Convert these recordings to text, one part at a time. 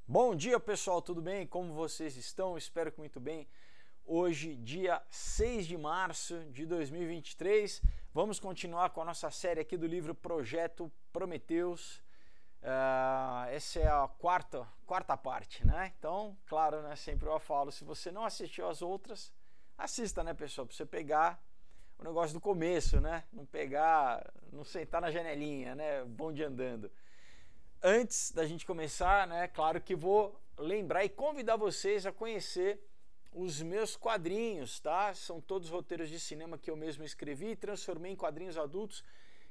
Bom dia, pessoal, tudo bem? Como vocês estão? Espero que muito bem. Hoje, dia 6 de março de 2023, vamos continuar com a nossa série aqui do livro Projeto Prometheus. Essa é a quarta parte, né? Então, claro, né, sempre eu falo, se você não assistiu as outras, assista, né, pessoal, para você pegar o negócio do começo, né? Não sentar na janelinha, né? Bonde andando. Antes da gente começar, né, claro que vou lembrar e convidar vocês a conhecer os meus quadrinhos, tá? São todos roteiros de cinema que eu mesmo escrevi e transformei em quadrinhos adultos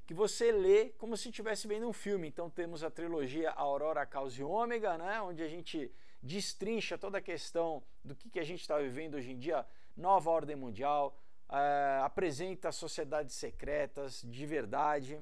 que você lê como se estivesse vendo um filme. Então temos a trilogia Aurora, Caos e Ômega, né, onde a gente destrincha toda a questão do que a gente está vivendo hoje em dia, nova ordem mundial, apresenta sociedades secretas de verdade.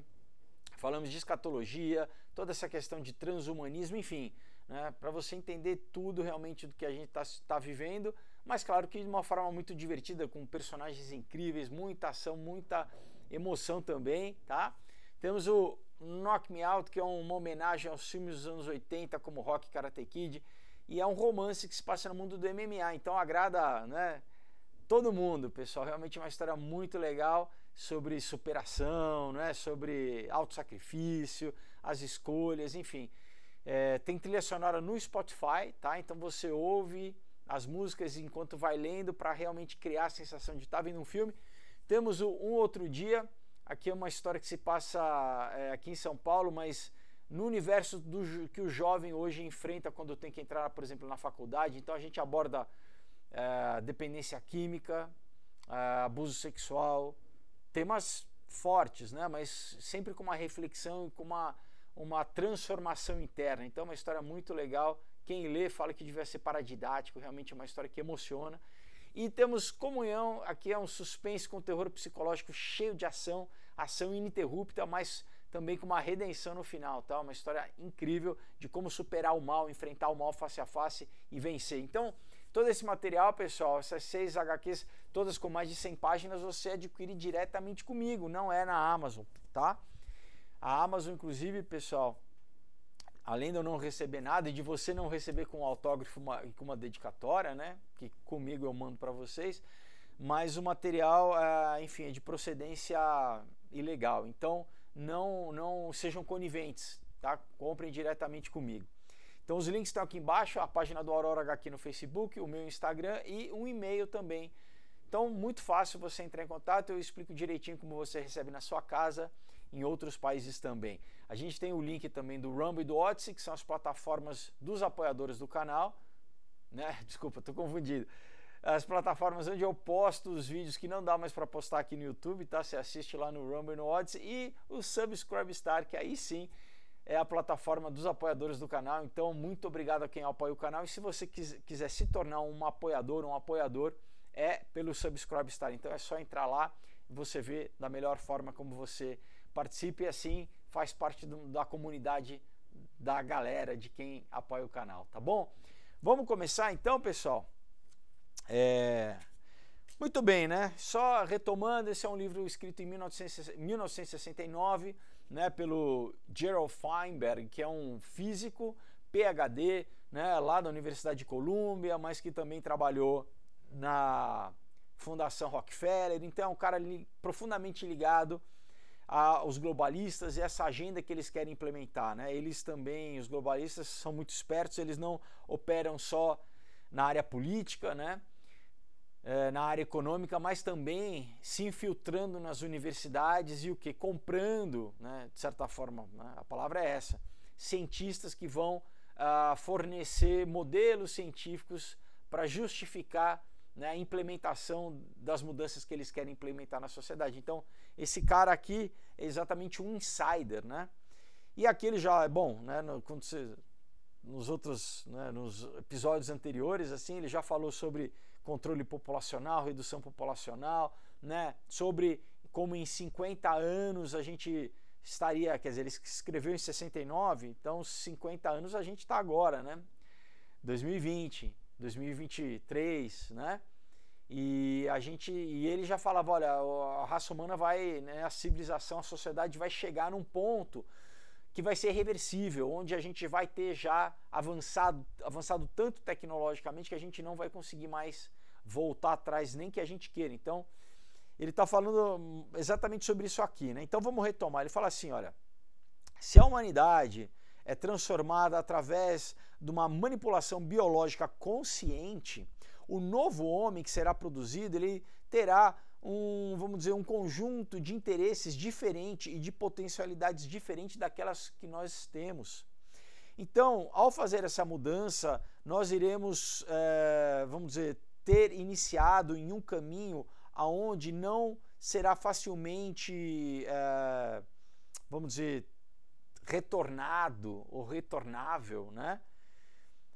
Falamos de escatologia, toda essa questão de transhumanismo, enfim, né, para você entender tudo realmente do que a gente está vivendo, mas claro que de uma forma muito divertida, com personagens incríveis, muita ação, muita emoção também, tá? Temos o Knock Me Out, que é uma homenagem aos filmes dos anos 80, como Rocky, Karate Kid, e é um romance que se passa no mundo do MMA, então agrada, né, todo mundo, pessoal. Realmente uma história muito legal sobre superação, né? Sobre autossacrifício, as escolhas, enfim. Tem trilha sonora no Spotify, tá? Então você ouve as músicas enquanto vai lendo para realmente criar a sensação de estar vendo um filme. Temos o Um Outro Dia, aqui é uma história que se passa aqui em São Paulo, mas no universo que o jovem hoje enfrenta quando tem que entrar, por exemplo, na faculdade. Então a gente aborda dependência química, abuso sexual, temas fortes, né? Mas sempre com uma reflexão e com uma transformação interna. Então é uma história muito legal. Quem lê fala que devia ser paradidático, realmente é uma história que emociona. E temos Comunhão, aqui é um suspense com terror psicológico cheio de ação ininterrupta, mas também com uma redenção no final, tá? Uma história incrível de como superar o mal, enfrentar o mal face a face e vencer. Então, todo esse material, pessoal, essas 6 HQs, todas com mais de 100 páginas, você adquire diretamente comigo, não é na Amazon, tá? A Amazon, inclusive, pessoal, além de eu não receber nada e de você não receber com um autógrafo e com uma dedicatória, né, que comigo eu mando para vocês, mas o material, enfim, é de procedência ilegal. Então, não sejam coniventes, tá? Comprem diretamente comigo. Então os links estão aqui embaixo, a página do Aurora HQ no Facebook, o meu Instagram e um e-mail também. Então muito fácil você entrar em contato, eu explico direitinho como você recebe na sua casa, em outros países também. A gente tem o link também do Rumble e do Odysee, que são as plataformas dos apoiadores do canal, né? Desculpa, estou confundido. As plataformas onde eu posto os vídeos que não dá mais para postar aqui no YouTube, tá? Você assiste lá no Rumble e no Odysee, e o Subscribe Star, que aí sim é a plataforma dos apoiadores do canal. Então muito obrigado a quem apoia o canal, e se você quiser se tornar um apoiador, é pelo Subscribe Star. Então é só entrar lá e você vê da melhor forma como você participa, e assim faz parte da comunidade da galera de quem apoia o canal, tá bom? Vamos começar então, pessoal? Muito bem, né? Só retomando, esse é um livro escrito em 1969, né, pelo Gerald Feinberg, que é um físico, PhD, né, lá da Universidade de Colômbia, mas que também trabalhou na Fundação Rockefeller. Então é um cara profundamente ligado aos globalistas e essa agenda que eles querem implementar, né? Eles também, os globalistas, são muito espertos, eles não operam só na área política, né, na área econômica, mas também se infiltrando nas universidades e o que? Comprando, né, de certa forma, né, a palavra é essa, cientistas que vão fornecer modelos científicos para justificar, né, a implementação das mudanças que eles querem implementar na sociedade. Então, esse cara aqui é exatamente um insider, né? E aqui ele já é bom, né? Nos outros, né, nos episódios anteriores, assim, ele já falou sobre controle populacional, redução populacional, né, sobre como em 50 anos a gente estaria, quer dizer, ele escreveu em 69, então 50 anos a gente está agora, né, 2020, 2023, né, e ele já falava, olha, a raça humana vai, né, a civilização, a sociedade vai chegar num ponto que vai ser reversível, onde a gente vai ter já avançado tanto tecnologicamente que a gente não vai conseguir mais voltar atrás, nem que a gente queira. Então, ele está falando exatamente sobre isso aqui, né? Então vamos retomar. Ele fala assim, olha, se a humanidade é transformada através de uma manipulação biológica consciente, o novo homem que será produzido, ele terá vamos dizer, um conjunto de interesses diferente e de potencialidades diferentes daquelas que nós temos. Então, ao fazer essa mudança, nós iremos, vamos dizer, ter iniciado em um caminho aonde não será facilmente, vamos dizer, retornado ou retornável, né?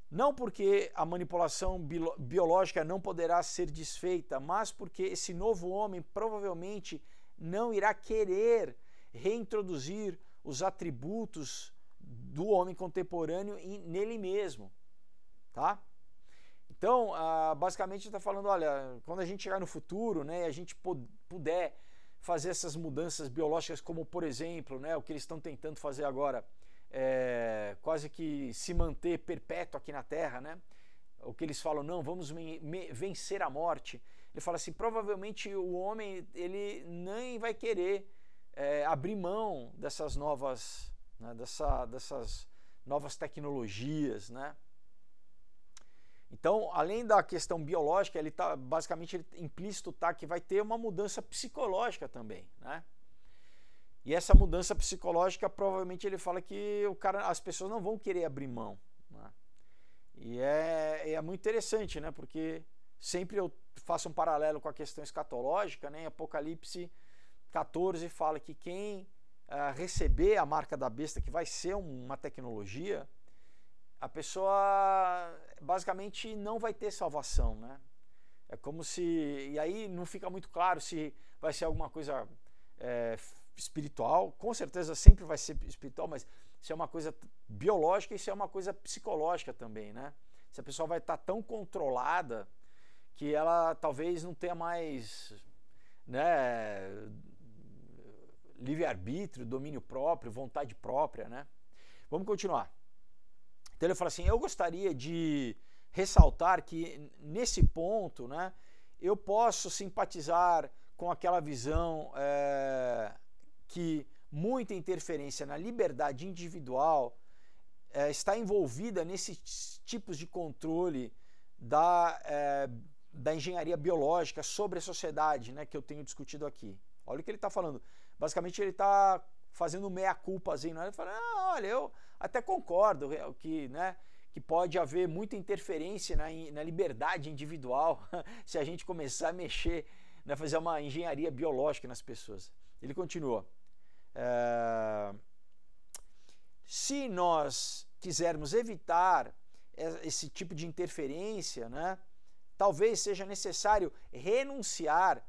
Não porque a manipulação biológica não poderá ser desfeita, mas porque esse novo homem provavelmente não irá querer reintroduzir os atributos do homem contemporâneo nele mesmo, tá? Então, basicamente está falando, olha, quando a gente chegar no futuro, né, a gente puder fazer essas mudanças biológicas, como por exemplo, né, o que eles estão tentando fazer agora, quase que se manter perpétuo aqui na Terra, né? O que eles falam, não, vamos vencer a morte. Ele fala assim, provavelmente o homem ele nem vai querer abrir mão dessas novas, né, dessas novas tecnologias, né? Então, além da questão biológica, ele tá basicamente implícito tá que vai ter uma mudança psicológica também, né? E essa mudança psicológica, provavelmente ele fala que as pessoas não vão querer abrir mão, né? E é muito interessante, né? Porque sempre eu faço um paralelo com a questão escatológica, né? Em Apocalipse 14 fala que quem receber a marca da besta, que vai ser uma tecnologia, a pessoa basicamente não vai ter salvação, né? É como se... E aí não fica muito claro se vai ser alguma coisa espiritual, com certeza sempre vai ser espiritual, mas se é uma coisa biológica e se é uma coisa psicológica também, né? Se a pessoa vai estar tão controlada que ela talvez não tenha mais, né, livre-arbítrio, domínio próprio, vontade própria, né? Vamos continuar. Então ele fala assim, eu gostaria de ressaltar que nesse ponto, né, eu posso simpatizar com aquela visão que muita interferência na liberdade individual está envolvida nesses tipos de controle da engenharia biológica sobre a sociedade, né, que eu tenho discutido aqui. Olha o que ele está falando. Basicamente ele está fazendo meia-culpazinho, né? Ele fala, olha, eu até concordo que, né, que pode haver muita interferência na liberdade individual se a gente começar a mexer, né, fazer uma engenharia biológica nas pessoas. Ele continua. Se nós quisermos evitar esse tipo de interferência, né, talvez seja necessário renunciar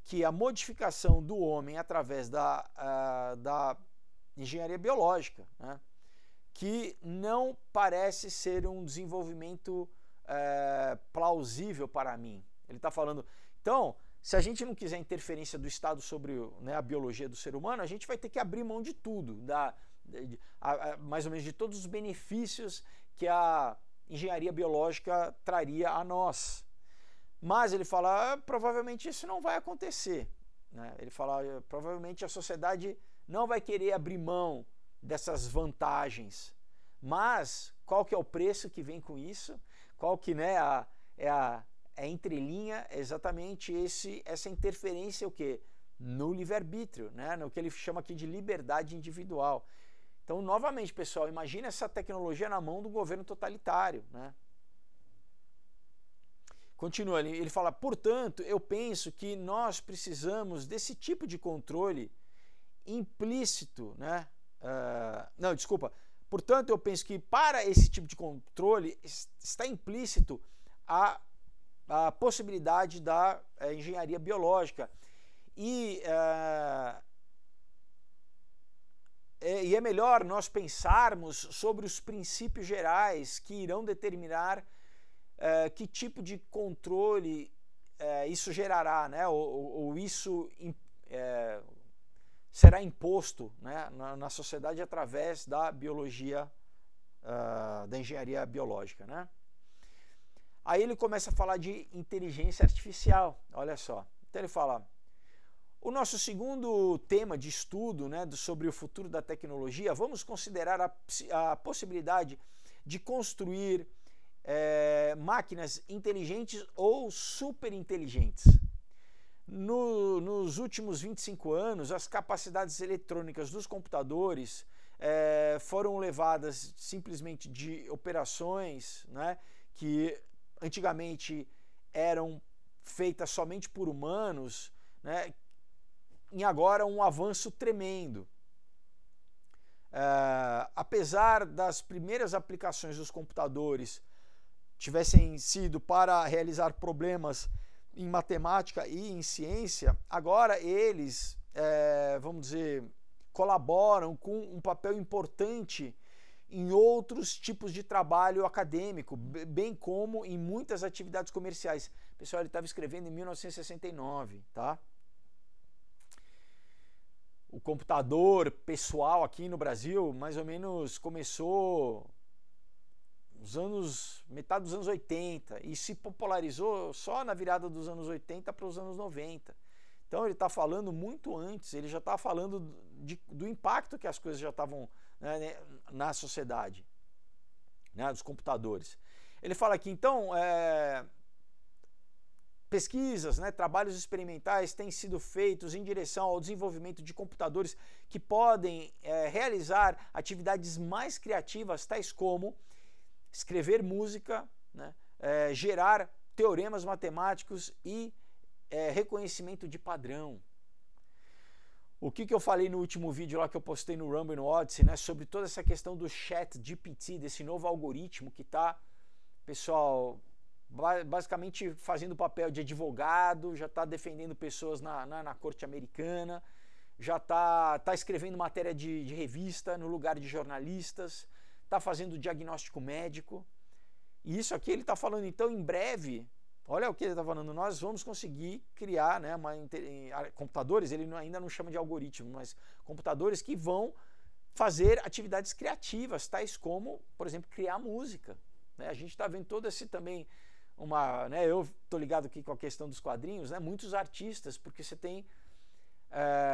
que a modificação do homem através da engenharia biológica, né, que não parece ser um desenvolvimento plausível para mim. Ele está falando, então, se a gente não quiser interferência do Estado sobre, né, a biologia do ser humano, a gente vai ter que abrir mão de tudo, mais ou menos de todos os benefícios que a engenharia biológica traria a nós. Mas ele fala, provavelmente isso não vai acontecer, né? Ele fala, provavelmente a sociedade não vai querer abrir mão dessas vantagens. Mas qual que é o preço que vem com isso? Qual que, né, é a entrelinha? É exatamente essa interferência o quê? No livre-arbítrio, né? No que ele chama aqui de liberdade individual. Então, novamente, pessoal, imagine essa tecnologia na mão do governo totalitário, né? Continua, ele fala, portanto, eu penso que nós precisamos desse tipo de controle implícito, né? Não, desculpa. Portanto, eu penso que para esse tipo de controle está implícito a possibilidade da engenharia biológica. E é melhor nós pensarmos sobre os princípios gerais que irão determinar que tipo de controle isso gerará, né? Ou isso será imposto, né, na sociedade através da biologia, da engenharia biológica, né? Aí ele começa a falar de inteligência artificial, olha só. Então ele fala, o nosso segundo tema de estudo, né, sobre o futuro da tecnologia, vamos considerar a possibilidade de construir máquinas inteligentes ou superinteligentes. Nos últimos 25 anos, as capacidades eletrônicas dos computadores foram levadas simplesmente de operações, né, que antigamente eram feitas somente por humanos, né, em agora um avanço tremendo. Apesar das primeiras aplicações dos computadores tivessem sido para realizar problemas em matemática e em ciência, agora eles, vamos dizer, colaboram com um papel importante em outros tipos de trabalho acadêmico, bem como em muitas atividades comerciais. Pessoal, ele estava escrevendo em 1969, tá? O computador pessoal aqui no Brasil, mais ou menos, começou metade dos anos 80 e se popularizou só na virada dos anos 80 para os anos 90. Então ele está falando muito antes, ele já está falando do impacto que as coisas já estavam, né, na sociedade, né, dos computadores. Ele fala aqui, então, pesquisas, né, trabalhos experimentais têm sido feitos em direção ao desenvolvimento de computadores que podem realizar atividades mais criativas, tais como escrever música, né, gerar teoremas matemáticos e reconhecimento de padrão. O que eu falei no último vídeo lá que eu postei no Rumble e no Odyssey, né, sobre toda essa questão do ChatGPT, desse novo algoritmo que está, pessoal, basicamente fazendo o papel de advogado, já está defendendo pessoas na corte americana, já está escrevendo matéria de revista no lugar de jornalistas, está fazendo diagnóstico médico. E isso aqui ele está falando, então, em breve, olha o que ele está falando, nós vamos conseguir criar, né, computadores, ele ainda não chama de algoritmo, mas computadores que vão fazer atividades criativas, tais como, por exemplo, criar música. Né? A gente está vendo todo esse também, né, eu estou ligado aqui com a questão dos quadrinhos, né, muitos artistas, porque você tem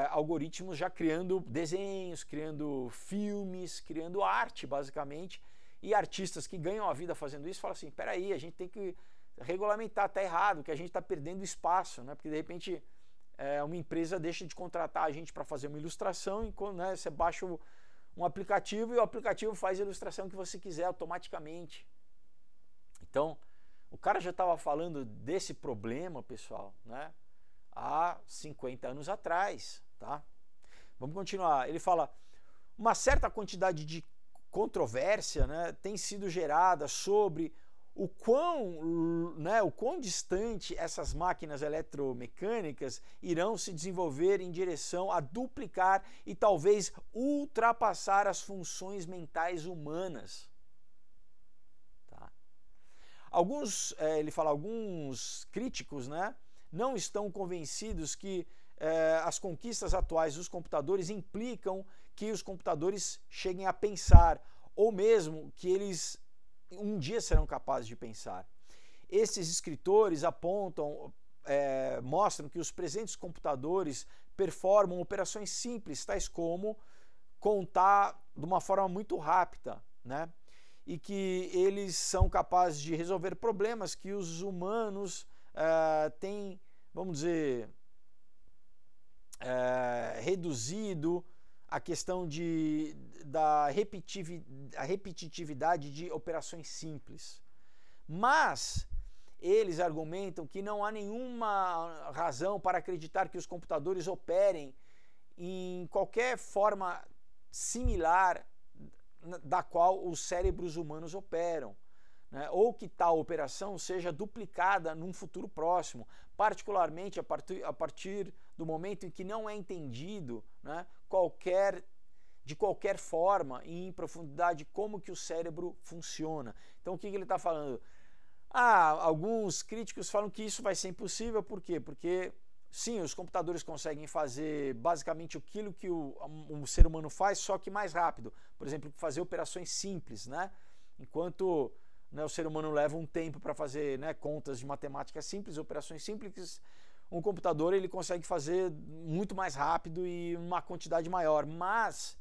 algoritmos já criando desenhos, criando filmes, criando arte, basicamente, e artistas que ganham a vida fazendo isso falam assim, peraí, a gente tem que regulamentar, tá errado, que a gente está perdendo espaço, né? Porque de repente uma empresa deixa de contratar a gente para fazer uma ilustração e, né, você baixa um aplicativo e o aplicativo faz a ilustração que você quiser automaticamente. Então, o cara já estava falando desse problema, pessoal, né, há 50 anos atrás, tá? Vamos continuar. Ele fala, uma certa quantidade de controvérsia, né, tem sido gerada sobre o quão distante essas máquinas eletromecânicas irão se desenvolver em direção a duplicar e talvez ultrapassar as funções mentais humanas. Tá? Ele fala, alguns críticos, né, não estão convencidos que as conquistas atuais dos computadores implicam que os computadores cheguem a pensar, ou mesmo que eles um dia serão capazes de pensar. Esses escritores apontam, mostram que os presentes computadores performam operações simples, tais como contar de uma forma muito rápida, né? E que eles são capazes de resolver problemas que os humanos têm, vamos dizer, reduzido a questão da repetitividade de operações simples. Mas eles argumentam que não há nenhuma razão para acreditar que os computadores operem em qualquer forma similar da qual os cérebros humanos operam, né? Ou que tal operação seja duplicada num futuro próximo, particularmente a partir do momento em que não é entendido, né, de qualquer forma e em profundidade como que o cérebro funciona. Então o que ele está falando? Alguns críticos falam que isso vai ser impossível, por quê? Porque sim, os computadores conseguem fazer basicamente aquilo que o ser humano faz, só que mais rápido. Por exemplo, fazer operações simples, né? Enquanto, né, o ser humano leva um tempo para fazer, né, contas de matemática simples, operações simples, um computador ele consegue fazer muito mais rápido e uma quantidade maior, mas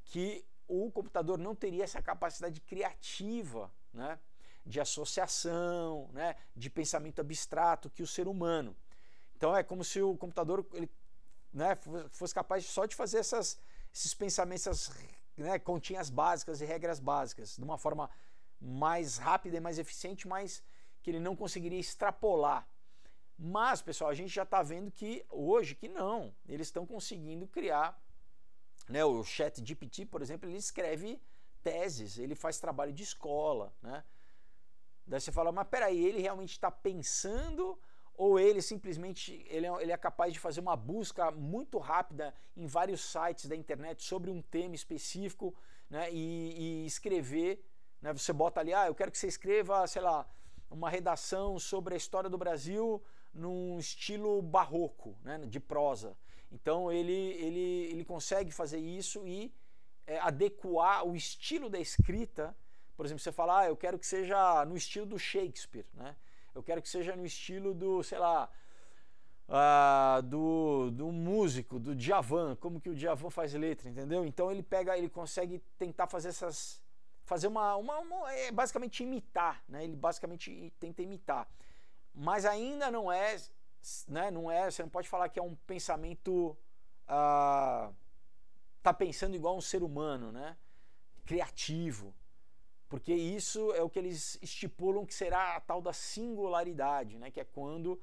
que o computador não teria essa capacidade criativa, né, de associação, né, de pensamento abstrato que o ser humano. Então é como se o computador ele, né, fosse capaz só de fazer esses pensamentos, essas, né, continhas básicas e regras básicas, de uma forma mais rápida e mais eficiente, mas que ele não conseguiria extrapolar. Mas, pessoal, a gente já está vendo que hoje que não, eles estão conseguindo criar, né, o ChatGPT, por exemplo, ele escreve teses, ele faz trabalho de escola, né? Daí você fala, mas peraí, ele realmente está pensando ou ele simplesmente ele é capaz de fazer uma busca muito rápida em vários sites da internet sobre um tema específico, né, e escrever, né, você bota ali, eu quero que você escreva, sei lá, uma redação sobre a história do Brasil num estilo barroco, né, de prosa. Então ele consegue fazer isso e adequar o estilo da escrita. Por exemplo, você fala, eu quero que seja no estilo do Shakespeare, né? Eu quero que seja no estilo do, sei lá, do músico, do Djavan, como que o Djavan faz letra, entendeu? Então ele consegue tentar fazer basicamente imitar, né? Ele basicamente tenta imitar. Mas ainda não é, né? Você não pode falar que é um pensamento, tá pensando igual um ser humano, né? Criativo. Porque isso é o que eles estipulam que será a tal da singularidade, né? Que é quando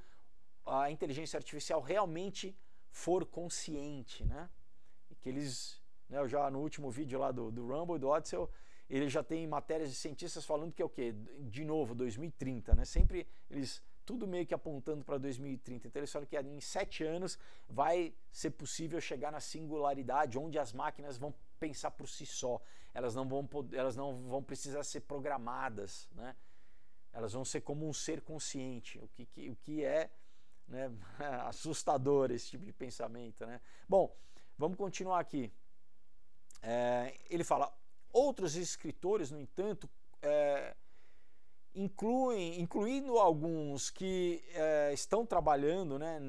a inteligência artificial realmente for consciente, né? E que eles, né, eu já no último vídeo lá do Rumble e do Oddsell, ele já tem matérias de cientistas falando que é o quê? De novo, 2030, né? Sempre eles, tudo meio que apontando para 2030. Então eles falam que em 7 anos vai ser possível chegar na singularidade, onde as máquinas vão pensar por si só. Elas não vão precisar ser programadas, né? Elas vão ser como um ser consciente, o que é, né, assustador esse tipo de pensamento, né? Bom, vamos continuar aqui. Ele fala, outros escritores, no entanto, incluindo alguns que estão trabalhando, né,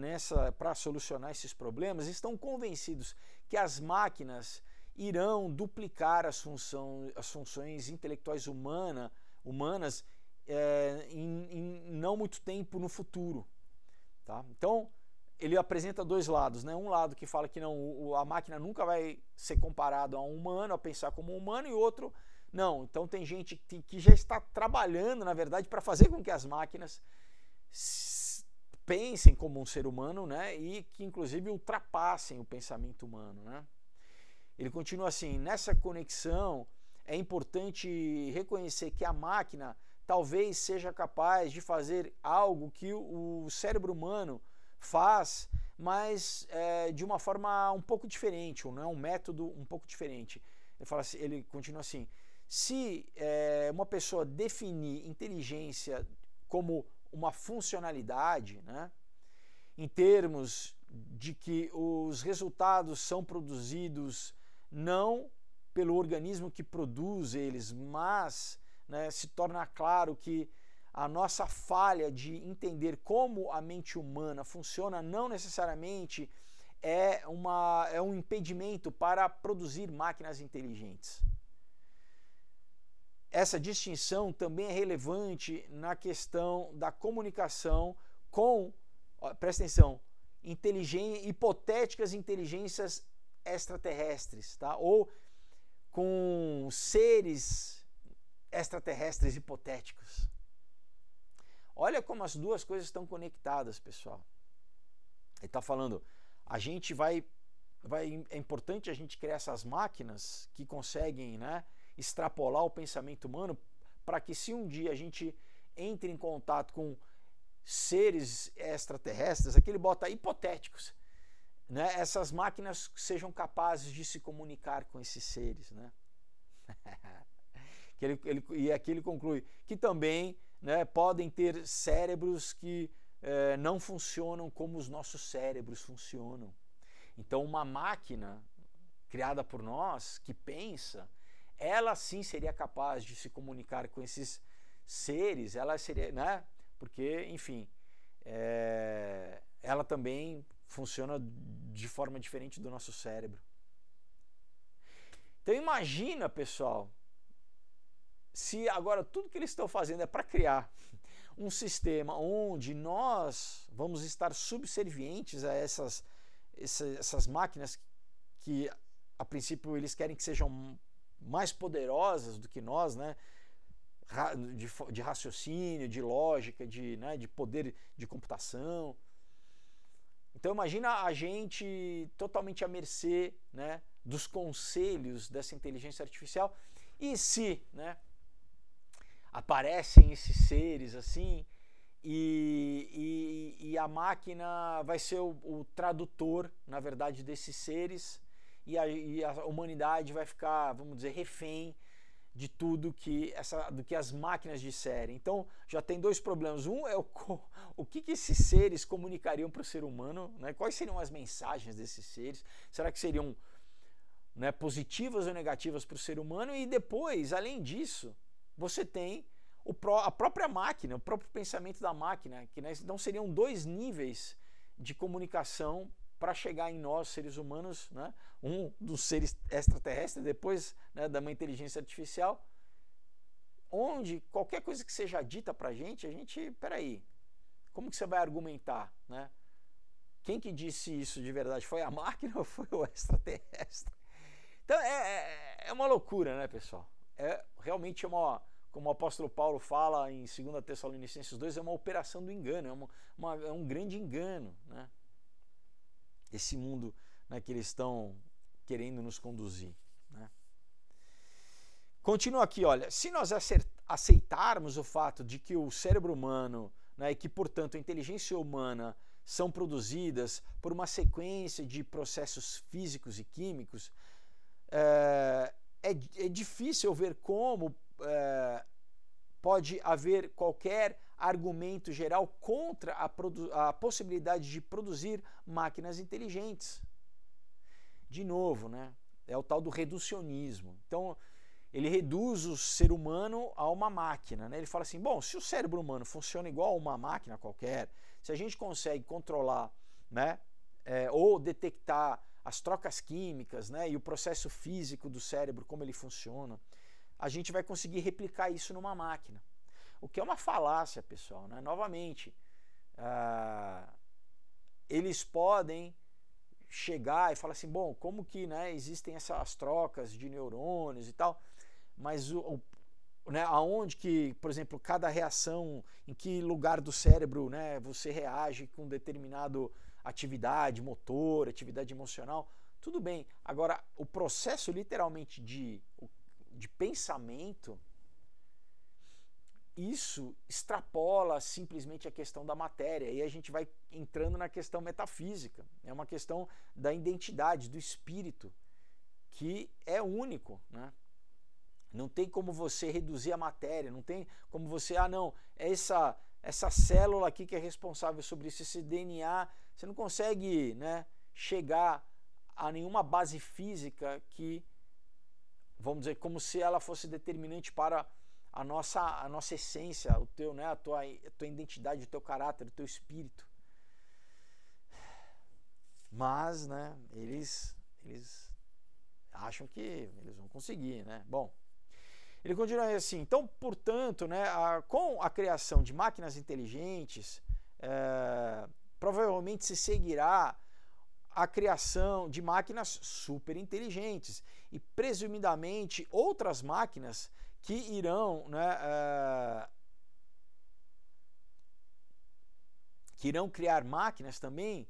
para solucionar esses problemas, estão convencidos que as máquinas irão duplicar as funções intelectuais humanas em não muito tempo no futuro. Tá? Então, ele apresenta dois lados, né? Um lado que fala que não, a máquina nunca vai ser comparada a um humano, a pensar como um humano, e outro, não. Então, tem gente que já está trabalhando, na verdade, para fazer com que as máquinas pensem como um ser humano, né? E que, inclusive, ultrapassem o pensamento humano, né? Ele continua assim, nessa conexão é importante reconhecer que a máquina talvez seja capaz de fazer algo que o cérebro humano faz, mas de uma forma um pouco diferente, ou não é um método um pouco diferente. Ele continua assim, se uma pessoa definir inteligência como uma funcionalidade, né, em termos de que os resultados são produzidos não pelo organismo que produz eles, mas, né, se torna claro que a nossa falha de entender como a mente humana funciona não necessariamente é um impedimento para produzir máquinas inteligentes. Essa distinção também é relevante na questão da comunicação com, presta atenção, hipotéticas inteligências extraterrestres, tá? Ou com seres extraterrestres hipotéticos. Olha como as duas coisas estão conectadas, pessoal. Ele está falando, é importante a gente criar essas máquinas que conseguem, né, extrapolar o pensamento humano para que se um dia a gente entre em contato com seres extraterrestres, aqui ele bota hipotéticos, né, essas máquinas sejam capazes de se comunicar com esses seres, né? E aqui ele conclui que também, né, podem ter cérebros que não funcionam como os nossos cérebros funcionam. Então uma máquina criada por nós, que pensa, ela sim seria capaz de se comunicar com esses seres, ela seria, né? Porque, enfim, ela também funciona de forma diferente do nosso cérebro. Então imagina, pessoal, se agora tudo que eles estão fazendo é para criar um sistema onde nós vamos estar subservientes a essas máquinas que a princípio eles querem que sejam mais poderosas do que nós, né? De raciocínio, de lógica, de poder de computação. Então imagina a gente totalmente à mercê, né, dos conselhos dessa inteligência artificial. E se, né, aparecem esses seres assim e a máquina vai ser o tradutor, na verdade, desses seres e a humanidade vai ficar, vamos dizer, refém de tudo do que as máquinas disserem. Então já tem dois problemas. Um é o que esses seres comunicariam para o ser humano, né? Quais seriam as mensagens desses seres? Será que seriam, né, positivas ou negativas para o ser humano? E depois, além disso, você tem a própria máquina, o próprio pensamento da máquina, que, né, então seriam dois níveis de comunicação para chegar em nós, seres humanos, né? Um dos seres extraterrestres, depois, né, da uma inteligência artificial, onde qualquer coisa que seja dita para a gente, peraí, como que você vai argumentar, né? Quem que disse isso de verdade? Foi a máquina ou foi o extraterrestre? Então é uma loucura, né, pessoal? Realmente como o apóstolo Paulo fala em 2 Tessalonicenses 2, é uma operação do engano, é um grande engano, né? Esse mundo, né, que eles estão querendo nos conduzir, né? Continua aqui, olha, se nós aceitarmos o fato de que o cérebro humano, né, e que, portanto, a inteligência humana são produzidas por uma sequência de processos físicos e químicos, é difícil ver como pode haver qualquer argumento geral contra a possibilidade de produzir máquinas inteligentes. De novo, né? É o tal do reducionismo. Então, ele reduz o ser humano a uma máquina, né? Ele fala assim, bom, se o cérebro humano funciona igual a uma máquina qualquer, se a gente consegue controlar, né, ou detectar as trocas químicas, né, e o processo físico do cérebro, como ele funciona, a gente vai conseguir replicar isso numa máquina. O que é uma falácia, pessoal, né? Novamente, eles podem chegar e falar assim, bom, como que, né, existem essas trocas de neurônios e tal, mas né, aonde que, por exemplo, cada reação, em que lugar do cérebro, né, você reage com determinado atividade motor, atividade emocional, tudo bem. Agora, o processo literalmente de pensamento, isso extrapola simplesmente a questão da matéria, e a gente vai entrando na questão metafísica, é uma questão da identidade, do espírito, que é único, né? Não tem como você reduzir a matéria, não tem como você, não, é essa célula aqui que é responsável sobre isso, esse DNA, você não consegue, né, chegar a nenhuma base física que, vamos dizer, como se ela fosse determinante para a nossa essência, o teu, né, a tua identidade, o teu caráter, o teu espírito. Mas, né, eles acham que eles vão conseguir, né? Bom, ele continua assim, então, portanto, né, com a criação de máquinas inteligentes, provavelmente se seguirá a criação de máquinas super inteligentes e, presumidamente, outras máquinas que irão, né, que irão criar máquinas também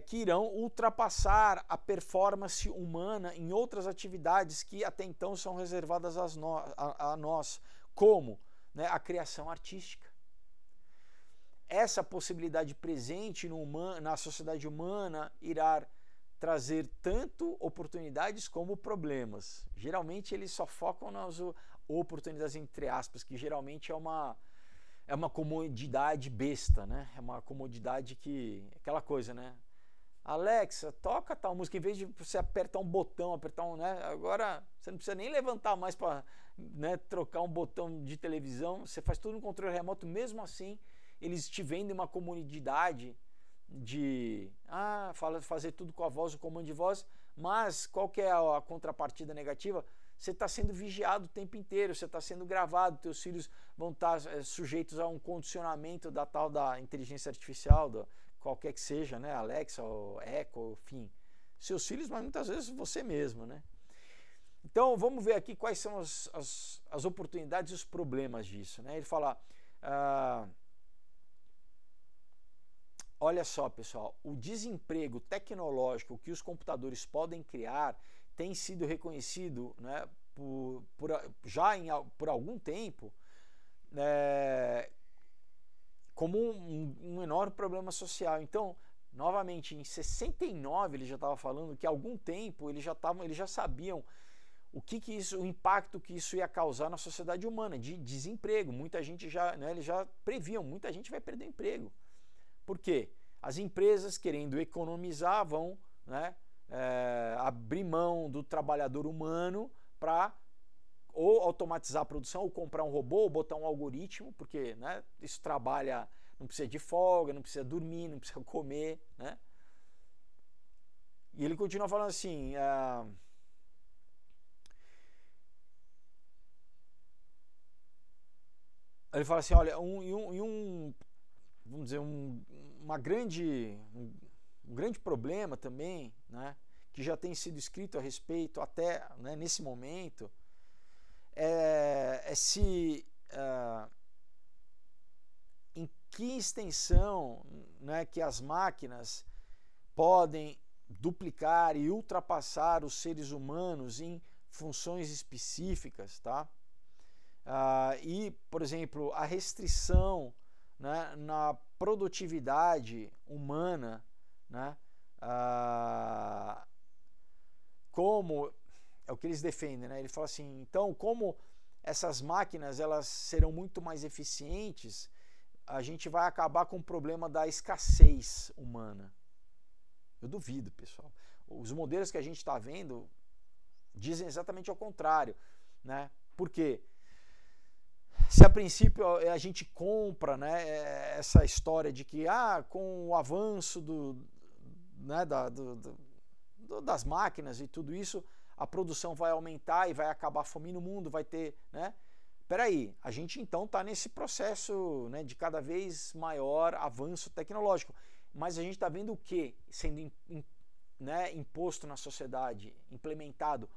que irão ultrapassar a performance humana em outras atividades que até então são reservadas a nós, como, né, a criação artística. Essa possibilidade presente na sociedade humana irá trazer tanto oportunidades como problemas. Geralmente eles só focam nas oportunidades entre aspas, que geralmente é é uma comodidade besta, né? É uma comodidade que, aquela coisa, né? Alexa, toca tal música, em vez de você apertar um botão, né? Agora você não precisa nem levantar mais para, né, trocar um botão de televisão, você faz tudo no controle remoto. Mesmo assim, eles te vendem uma comodidade de fazer tudo com a voz, o comando de voz, mas qual que é a contrapartida negativa? Você está sendo vigiado o tempo inteiro, você está sendo gravado, teus filhos vão estar sujeitos a um condicionamento da tal da inteligência artificial, qualquer que seja, né? Alexa, ou Echo, enfim. Seus filhos, mas muitas vezes você mesmo, né? Então, vamos ver aqui quais são as oportunidades e os problemas disso, né? Ele fala... olha só, pessoal, o desemprego tecnológico que os computadores podem criar tem sido reconhecido, né, por algum tempo como um enorme problema social. Então, novamente, em 69 ele já estava falando que há algum tempo eles já sabiam o impacto que isso ia causar na sociedade humana, de desemprego. Muita gente já, né, eles já previam, muita gente vai perder emprego. Por quê? As empresas, querendo economizar, vão, né, abrir mão do trabalhador humano para ou automatizar a produção, ou comprar um robô, ou botar um algoritmo, porque, né, isso trabalha, não precisa de folga, não precisa dormir, não precisa comer, né? E ele continua falando assim... ele fala assim, olha, vamos dizer, um grande problema também, né, que já tem sido escrito a respeito até, né, nesse momento, em que extensão, né, que as máquinas podem duplicar e ultrapassar os seres humanos em funções específicas, tá? E, por exemplo, a restrição, né, na produtividade humana, né, como é o que eles defendem, né? Ele fala assim, então, como essas máquinas elas serão muito mais eficientes, a gente vai acabar com o problema da escassez humana. Eu duvido, pessoal. Os modelos que a gente está vendo dizem exatamente ao contrário, né? Por quê? Se a princípio a gente compra, né, essa história de que com o avanço das máquinas e tudo isso, a produção vai aumentar e vai acabar a fome no mundo, vai ter, né? Peraí, a gente então está nesse processo, né, de cada vez maior avanço tecnológico, mas a gente está vendo o que sendo né, imposto na sociedade, implementado?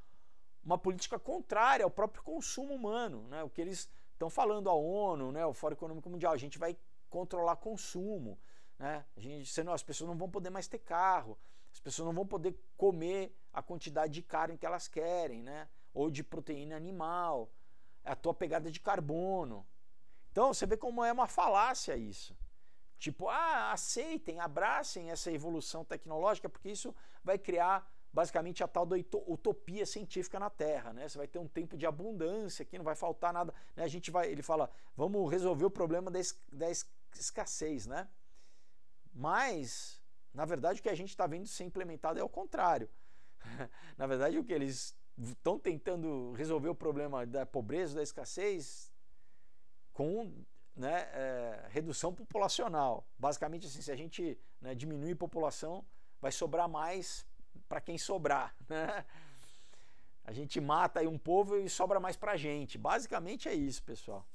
Uma política contrária ao próprio consumo humano, né? O que eles estão falando, a ONU, né, o Fórum Econômico Mundial, a gente vai controlar consumo, né? Senão as pessoas não vão poder mais ter carro, as pessoas não vão poder comer a quantidade de carne que elas querem, né? Ou de proteína animal, a tua pegada de carbono. Então você vê como é uma falácia isso. Tipo, aceitem, abracem essa evolução tecnológica, porque isso vai criar basicamente a tal da utopia científica na Terra, né? Você vai ter um tempo de abundância aqui, não vai faltar nada, né? Ele fala, vamos resolver o problema da escassez, né? Mas, na verdade, o que a gente está vendo ser implementado é o contrário. Na verdade, o que eles estão tentando resolver o problema da pobreza, da escassez, com, né, redução populacional. Basicamente, assim, se a gente, né, diminuir a população, vai sobrar mais para quem sobrar, né? A gente mata aí um povo e sobra mais para a gente. Basicamente é isso, pessoal.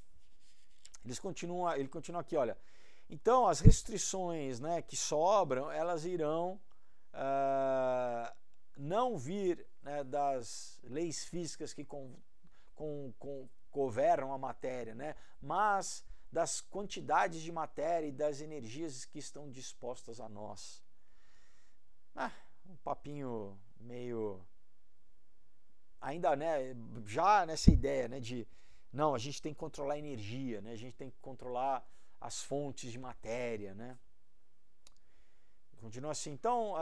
Ele continua aqui, olha. Então, as restrições, né, que sobram, elas irão não vir, né, das leis físicas que governam a matéria, né, mas das quantidades de matéria e das energias que estão dispostas a nós. Um papinho meio... ainda, né, já nessa ideia, né, de não, a gente tem que controlar a energia, né, a gente tem que controlar as fontes de matéria, né. Continua assim, então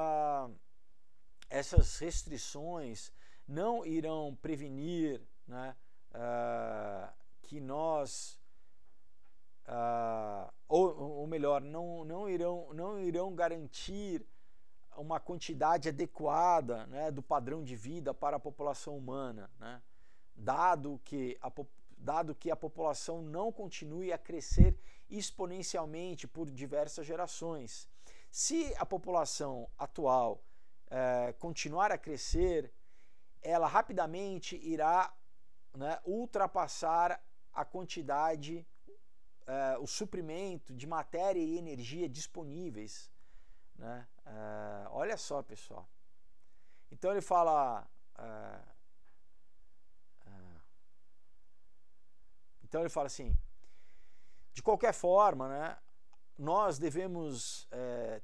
essas restrições não irão prevenir, né, que nós melhor, não irão garantir uma quantidade adequada, né, do padrão de vida para a população humana, né, dado que a população não continue a crescer exponencialmente por diversas gerações. Se a população atual continuar a crescer, ela rapidamente irá, né, ultrapassar a quantidade, o suprimento de matéria e energia disponíveis, né? Olha só, pessoal. Então ele fala, assim, de qualquer forma, né, nós devemos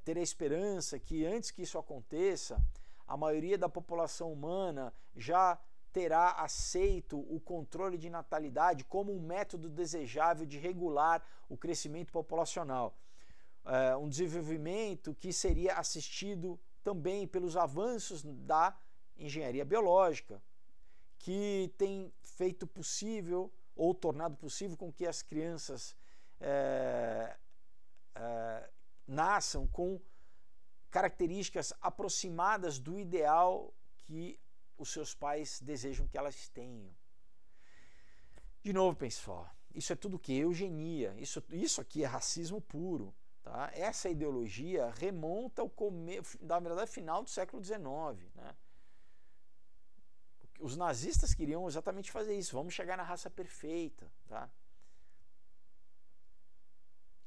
ter a esperança que antes que isso aconteça, a maioria da população humana já terá aceito o controle de natalidade como um método desejável de regular o crescimento populacional. Um desenvolvimento que seria assistido também pelos avanços da engenharia biológica, que tem feito possível ou tornado possível com que as crianças nasçam com características aproximadas do ideal que os seus pais desejam que elas tenham. De novo, pessoal, isso é tudo que eugenia, isso aqui é racismo puro. Tá? Essa ideologia remonta ao na verdade, final do século XIX. Né? Os nazistas queriam exatamente fazer isso. Vamos chegar na raça perfeita. Tá?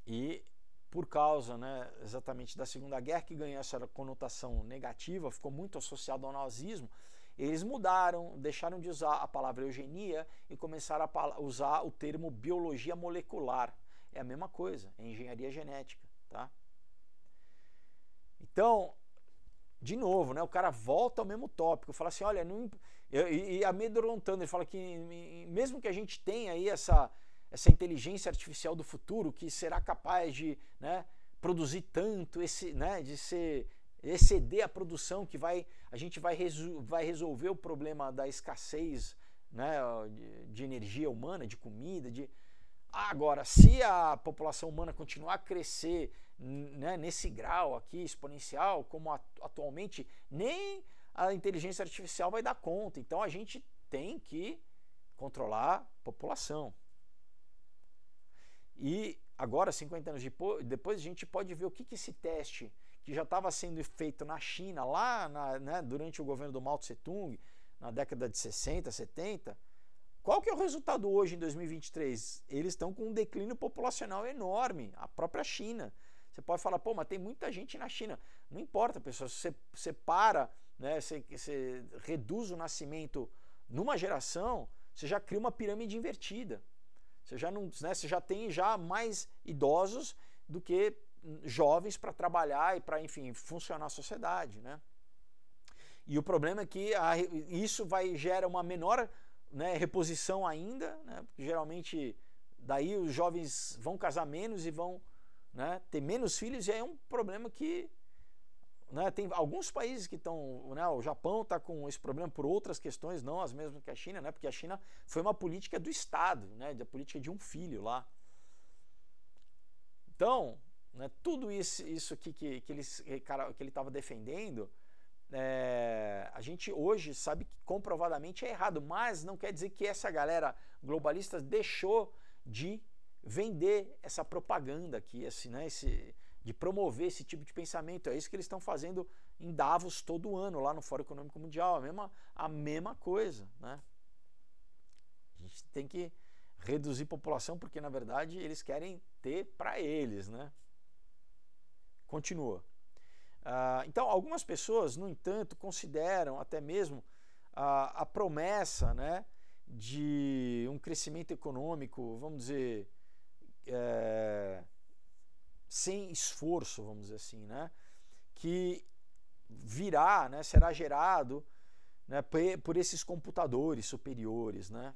E por causa, né, exatamente da Segunda Guerra, que ganhou essa conotação negativa, ficou muito associado ao nazismo, eles mudaram, deixaram de usar a palavra eugenia e começaram a usar o termo biologia molecular. É a mesma coisa, é engenharia genética. Tá? Então, de novo, né, o cara volta ao mesmo tópico, fala assim, olha, e amedrontando, ele fala que mesmo que a gente tenha aí essa inteligência artificial do futuro, que será capaz de, né, produzir tanto, né, de exceder a produção, que a gente vai resolver o problema da escassez, né, de energia humana, de comida, Agora, se a população humana continuar a crescer, né, nesse grau aqui exponencial, como atualmente, nem a inteligência artificial vai dar conta. Então a gente tem que controlar a população. E agora, 50 anos depois, a gente pode ver o que esse teste, que já estava sendo feito na China, lá né, durante o governo do Mao Tse Tung, na década de 60, 70, qual que é o resultado hoje em 2023? Eles estão com um declínio populacional enorme, a própria China. Você pode falar, pô, mas tem muita gente na China. Não importa, pessoal, se você para, né, você reduz o nascimento numa geração, você já cria uma pirâmide invertida. Você já, não, né, você já tem mais idosos do que jovens para trabalhar e para, enfim, funcionar a sociedade. Né? E o problema é que isso gera uma menor, né, reposição ainda, né, porque geralmente daí os jovens vão casar menos e vão, né, ter menos filhos, e aí é um problema que, né, tem alguns países que estão, né, o Japão está com esse problema por outras questões, não as mesmas que a China, né, porque a China foi uma política do Estado, né, da política de um filho lá. Então, né, tudo isso aqui que ele estava defendendo, a gente hoje sabe que comprovadamente é errado, mas não quer dizer que essa galera globalista deixou de vender essa propaganda aqui, né, de promover esse tipo de pensamento. É isso que eles estão fazendo em Davos todo ano, lá no Fórum Econômico Mundial, a mesma coisa. Né? A gente tem que reduzir a população porque, na verdade, eles querem ter para eles. Né? Continua. Então, algumas pessoas, no entanto, consideram até mesmo a promessa, né, de um crescimento econômico, vamos dizer, sem esforço, vamos dizer assim, né, que virá, né, será gerado, né, por esses computadores superiores, né,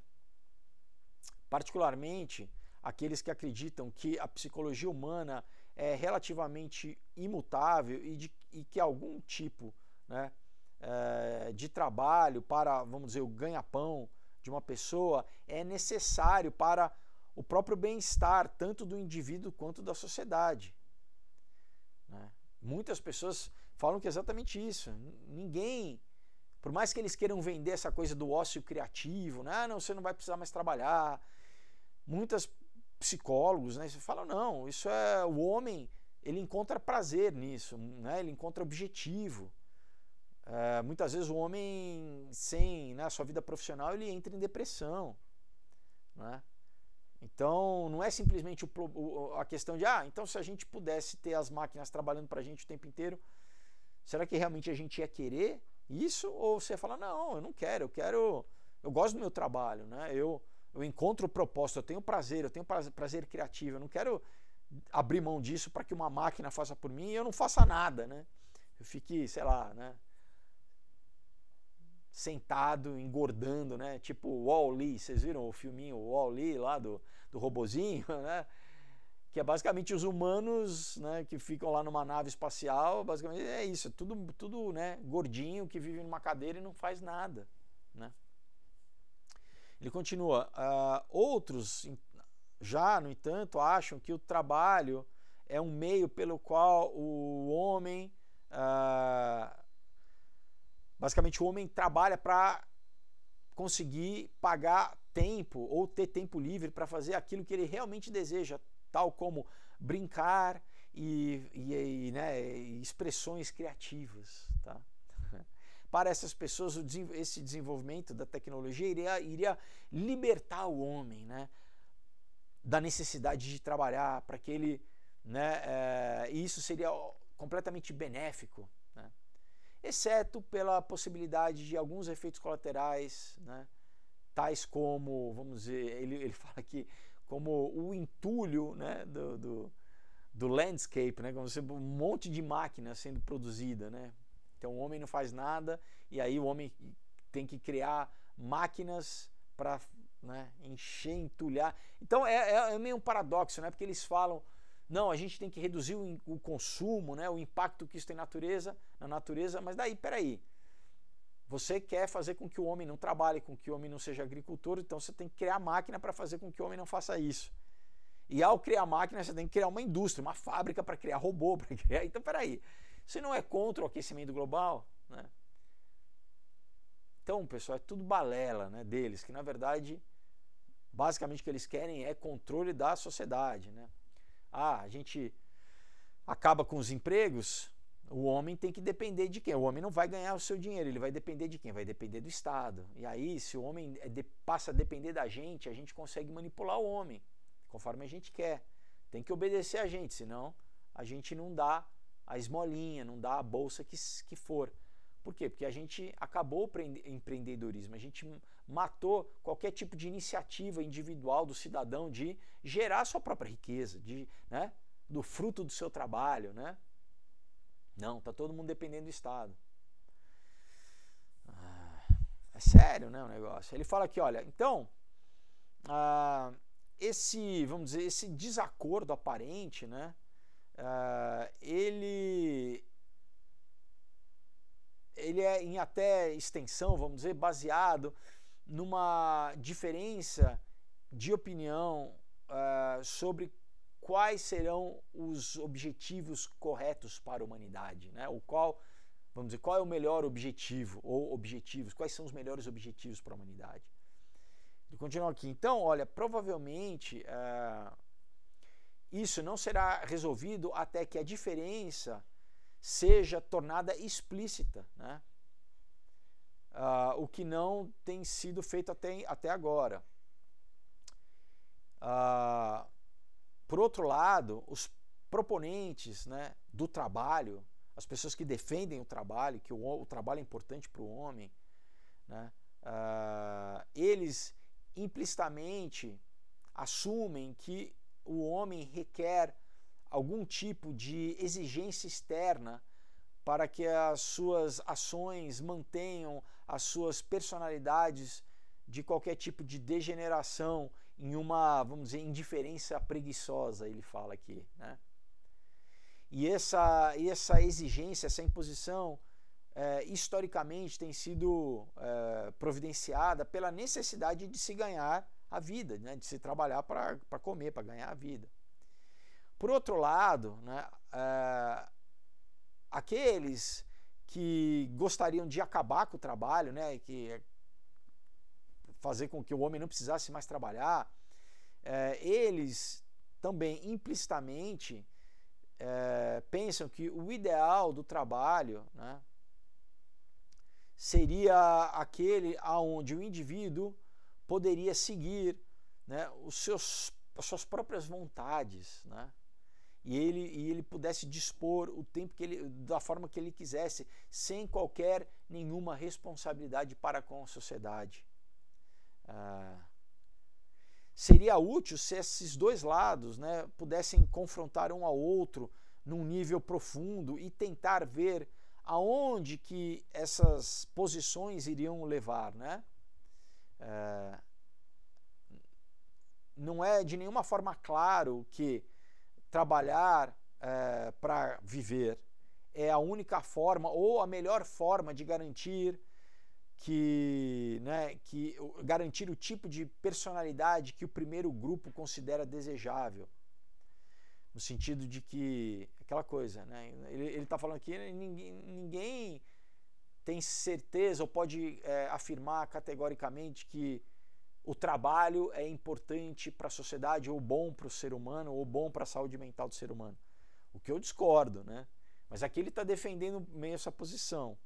particularmente aqueles que acreditam que a psicologia humana é relativamente imutável e que algum tipo, né, de trabalho para, vamos dizer, o ganha-pão de uma pessoa é necessário para o próprio bem-estar, tanto do indivíduo quanto da sociedade. Né? Muitas pessoas falam que é exatamente isso. Ninguém, por mais que eles queiram vender essa coisa do ócio criativo, né? Ah, não, você não vai precisar mais trabalhar. Muitos psicólogos, né, falam, não, isso é o homem, ele encontra prazer nisso, né? Ele encontra objetivo. Muitas vezes o homem, sem, né, a sua vida profissional, ele entra em depressão. Né? Então, não é simplesmente a questão de, então se a gente pudesse ter as máquinas trabalhando para a gente o tempo inteiro, será que realmente a gente ia querer isso? Ou você fala, não, eu não quero, eu gosto do meu trabalho, né? Eu encontro o propósito, eu tenho prazer criativo, eu não quero abrir mão disso para que uma máquina faça por mim e eu não faça nada, né? Eu fique, sei lá, né? Sentado, engordando, né? Tipo o Wall-E, vocês viram o filminho Wall-E lá do robozinho, né? Que é basicamente os humanos, né, que ficam lá numa nave espacial, basicamente é isso, tudo, né, gordinho, que vive numa cadeira e não faz nada, né? Ele continua, outros já, no entanto, acham que o trabalho é um meio pelo qual o homem, basicamente o homem trabalha para conseguir pagar tempo ou ter tempo livre para fazer aquilo que ele realmente deseja, tal como brincar né, expressões criativas. Tá? Para essas pessoas, esse desenvolvimento da tecnologia iria libertar o homem, né, da necessidade de trabalhar, para que ele, né, isso seria completamente benéfico, né, exceto pela possibilidade de alguns efeitos colaterais, né, tais como, vamos dizer, ele fala aqui, como o entulho, né, do landscape, né, como um monte de máquina sendo produzida, né? Então o homem não faz nada e aí o homem tem que criar máquinas para, né, encher, entulhar. Então é meio um paradoxo, né? Porque eles falam, não, a gente tem que reduzir o consumo, né, o impacto que isso tem na natureza, mas daí, peraí, você quer fazer com que o homem não trabalhe, com que o homem não seja agricultor, então você tem que criar máquina para fazer com que o homem não faça isso. E ao criar máquina, você tem que criar uma indústria, uma fábrica para criar robô, para criar. Então, peraí, você não é contra o aquecimento global? Né? Então, pessoal, é tudo balela, né, deles, que na verdade, basicamente o que eles querem é controle da sociedade. Né? A gente acaba com os empregos, o homem tem que depender de quem? O homem não vai ganhar o seu dinheiro, ele vai depender de quem? Vai depender do Estado. E aí, se o homem passa a depender da gente, a gente consegue manipular o homem, conforme a gente quer. Tem que obedecer a gente, senão a gente não dá a esmolinha, não dá a bolsa que for. Por quê? Porque a gente acabou o empreendedorismo, a gente matou qualquer tipo de iniciativa individual do cidadão de gerar sua própria riqueza, né, do fruto do seu trabalho, né? Não, tá todo mundo dependendo do Estado. É sério, né, o negócio. Ele fala aqui, olha, então, vamos dizer, esse desacordo aparente, né, ele é em até extensão, vamos dizer, baseado numa diferença de opinião sobre quais serão os objetivos corretos para a humanidade, né? Vamos dizer, qual é o melhor objetivo ou objetivos, quais são os melhores objetivos para a humanidade. Ele continua aqui, então, olha, provavelmente isso não será resolvido até que a diferença seja tornada explícita, né? O que não tem sido feito até agora. Por outro lado, os proponentes, né, do trabalho, as pessoas que defendem o trabalho, que o trabalho é importante para o homem, né, eles implicitamente assumem que o homem requer algum tipo de exigência externa para que as suas ações mantenham as suas personalidades de qualquer tipo de degeneração em uma, vamos dizer, indiferença preguiçosa, ele fala aqui, né? E essa exigência, essa imposição, historicamente tem sido providenciada pela necessidade de se ganhar a vida, né, de se trabalhar para comer, para ganhar a vida. Por outro lado, né, aqueles que gostariam de acabar com o trabalho, né, que fazer com que o homem não precisasse mais trabalhar, eles também implicitamente pensam que o ideal do trabalho, né, seria aquele onde o indivíduo poderia seguir, né, as suas próprias vontades, né, e ele pudesse dispor o tempo da forma que ele quisesse, sem nenhuma responsabilidade para com a sociedade. Seria útil se esses dois lados, né, pudessem confrontar um ao outro num nível profundo e tentar ver aonde que essas posições iriam levar, né? Não é de nenhuma forma claro que trabalhar para viver é a única forma ou a melhor forma de garantir garantir o tipo de personalidade que o primeiro grupo considera desejável. No sentido de que, aquela coisa, né? Ele está falando aqui, ninguém tem certeza ou pode afirmar categoricamente que o trabalho é importante para a sociedade, ou bom para o ser humano, ou bom para a saúde mental do ser humano. O que eu discordo, né? Mas aqui ele está defendendo meio essa posição.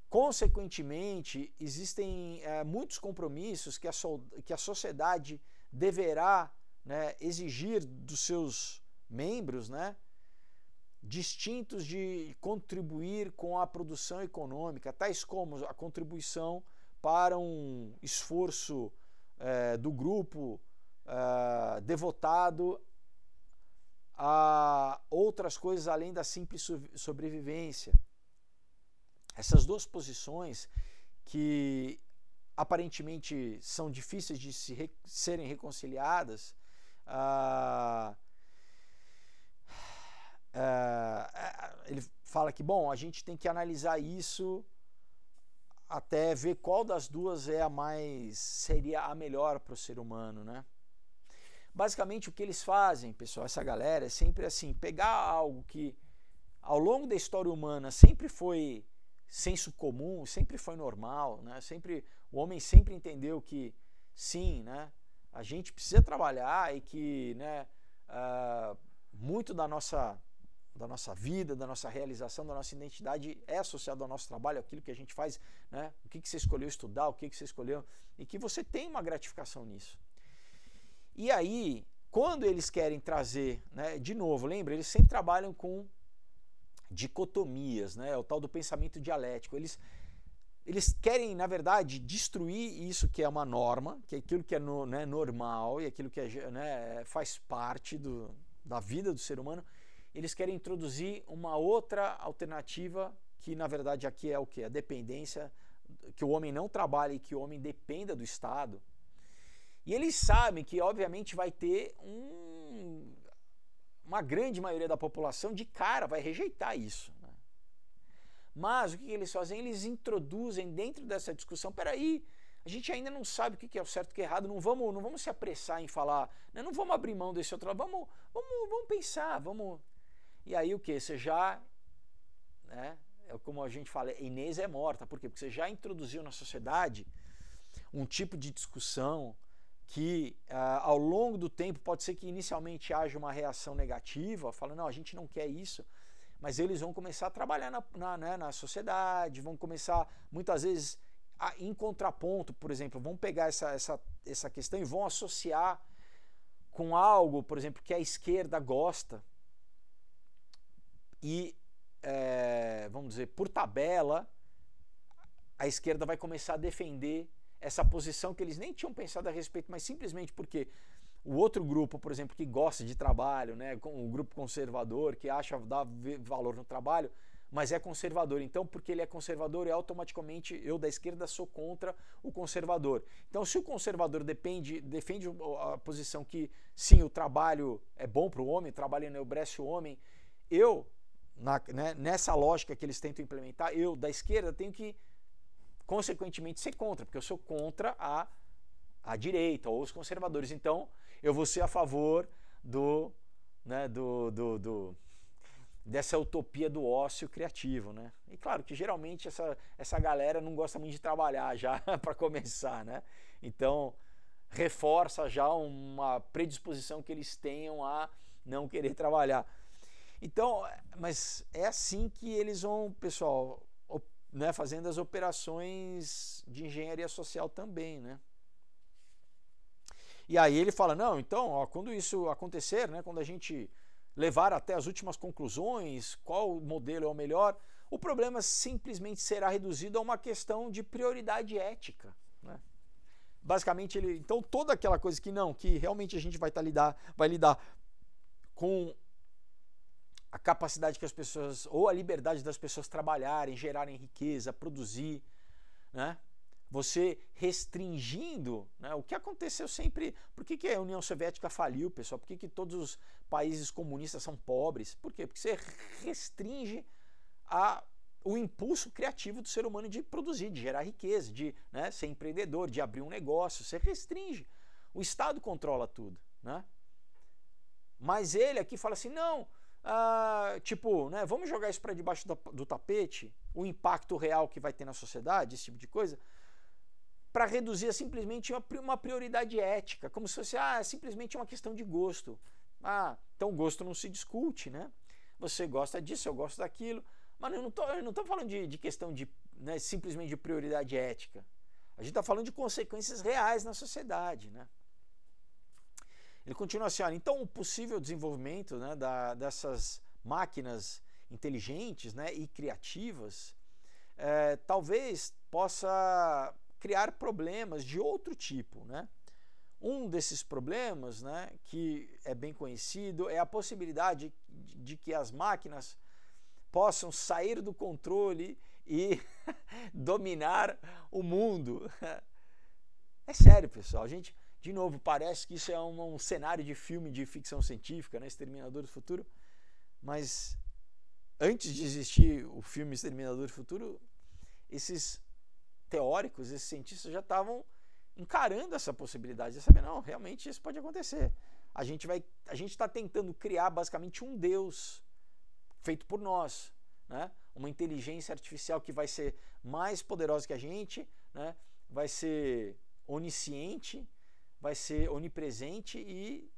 Consequentemente, existem muitos compromissos que a sociedade deverá, né, exigir dos seus membros, né, distintos de contribuir com a produção econômica, tais como a contribuição para um esforço do grupo devotado a outras coisas além da simples sobrevivência. Essas duas posições, que aparentemente são difíceis de serem reconciliadas, ele fala que, bom, a gente tem que analisar isso até ver qual das duas seria a melhor para o ser humano, né? Basicamente o que eles fazem, pessoal, essa galera, é sempre assim, pegar algo que ao longo da história humana sempre foi senso comum, sempre foi normal, né? O homem sempre entendeu que sim, né, a gente precisa trabalhar e que, né, muito da nossa vida, da nossa realização, da nossa identidade é associado ao nosso trabalho, aquilo que a gente faz, né, o que você escolheu estudar, o que você escolheu, e que você tem uma gratificação nisso. E aí, quando eles querem trazer, né, de novo, lembra, eles sempre trabalham com dicotomias, né, o tal do pensamento dialético. Eles querem, na verdade, destruir isso que é uma norma, que é aquilo que é normal e aquilo que faz parte da vida do ser humano. Eles querem introduzir uma outra alternativa que, na verdade, aqui é o quê? A dependência, que o homem não trabalhe e que o homem dependa do Estado. E eles sabem que, obviamente, vai ter uma grande maioria da população de cara vai rejeitar isso, né? Mas o que eles fazem? Eles introduzem dentro dessa discussão, peraí, a gente ainda não sabe o que é o certo e o que é errado, não vamos se apressar em falar, né? Não vamos abrir mão desse outro lado, vamos pensar, vamos... E aí o que? Você já, né, como a gente fala, Inês é morta. Por quê? Porque você já introduziu na sociedade um tipo de discussão que ao longo do tempo pode ser que inicialmente haja uma reação negativa, falando, não, a gente não quer isso, mas eles vão começar a trabalhar na sociedade, vão começar muitas vezes em contraponto, por exemplo, vão pegar essa questão e vão associar com algo, por exemplo, que a esquerda gosta e, vamos dizer, por tabela, a esquerda vai começar a defender essa posição que eles nem tinham pensado a respeito, mas simplesmente porque o outro grupo, por exemplo, que gosta de trabalho, né, o grupo conservador, que dá valor no trabalho, mas é conservador. Então, porque ele é conservador, automaticamente eu da esquerda sou contra o conservador. Então, se o conservador defende a posição que sim, o trabalho é bom para o homem, o trabalho enobrece o homem, nessa lógica que eles tentam implementar, eu da esquerda tenho que consequentemente ser contra, porque eu sou contra a a direita ou os conservadores. Então, eu vou ser a favor dessa utopia do ócio criativo, né? E claro que geralmente essa galera não gosta muito de trabalhar já para começar, né? Então, reforça já uma predisposição que eles tenham a não querer trabalhar. Então, mas é assim que eles vão, pessoal, né, fazendo as operações de engenharia social também, né? E aí ele fala, não, então, ó, quando isso acontecer, né, quando a gente levar até as últimas conclusões, qual modelo é o melhor, o problema simplesmente será reduzido a uma questão de prioridade ética, né? Basicamente, então toda aquela coisa que realmente a gente vai lidar com a capacidade que as pessoas, ou a liberdade das pessoas trabalharem, gerarem riqueza, produzir, né? Você restringindo, né? O que aconteceu sempre. Por que a União Soviética faliu, pessoal? Por que todos os países comunistas são pobres? Por quê? Porque você restringe o impulso criativo do ser humano de produzir, de gerar riqueza, de, né, ser empreendedor, de abrir um negócio. Você restringe. O Estado controla tudo, né? Mas ele aqui fala assim, não, né, vamos jogar isso para debaixo do tapete, o impacto real que vai ter na sociedade, esse tipo de coisa, para reduzir a simplesmente uma prioridade ética, como se fosse simplesmente uma questão de gosto. Então gosto não se discute, né? Você gosta disso, eu gosto daquilo, mas eu não tô falando de questão de, né, simplesmente de prioridade ética. A gente está falando de consequências reais na sociedade, né? Ele continua assim, olha, então o possível desenvolvimento, né, dessas máquinas inteligentes, né, e criativas talvez possa criar problemas de outro tipo, né? Um desses problemas, né, que é bem conhecido, é a possibilidade de que as máquinas possam sair do controle e dominar o mundo. É sério, pessoal. A gente, de novo, parece que isso é um cenário de filme de ficção científica, né, Exterminador do Futuro, mas antes de existir o filme Exterminador do Futuro, esses teóricos, esses cientistas já estavam encarando essa possibilidade, de saber, não, realmente isso pode acontecer. A gente está tentando criar basicamente um Deus feito por nós, né? Uma inteligência artificial que vai ser mais poderosa que a gente, né? Vai ser onisciente, vai ser onipresente e,